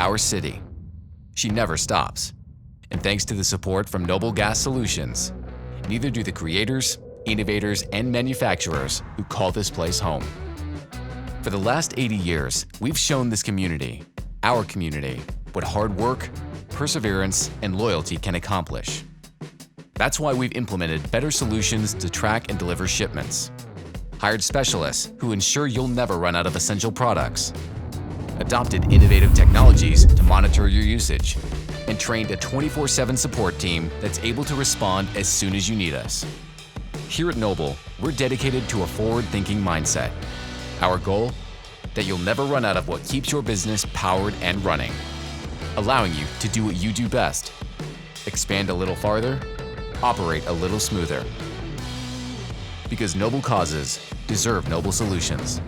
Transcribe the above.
our city. She never stops. And thanks to the support from Noble Gas Solutions, neither do the creators, innovators, and manufacturers who call this place home. For the last 80 years, we've shown this community, our community, what hard work, perseverance, and loyalty can accomplish. That's why we've implemented better solutions to track and deliver shipments, hired specialists who ensure you'll never run out of essential products, adopted innovative technologies to monitor your usage, and trained a 24/7 support team that's able to respond as soon as you need us. Here at Noble, we're dedicated to a forward-thinking mindset. Our goal? That you'll never run out of what keeps your business powered and running, allowing you to do what you do best: expand a little farther, operate a little smoother. Because noble causes deserve noble solutions.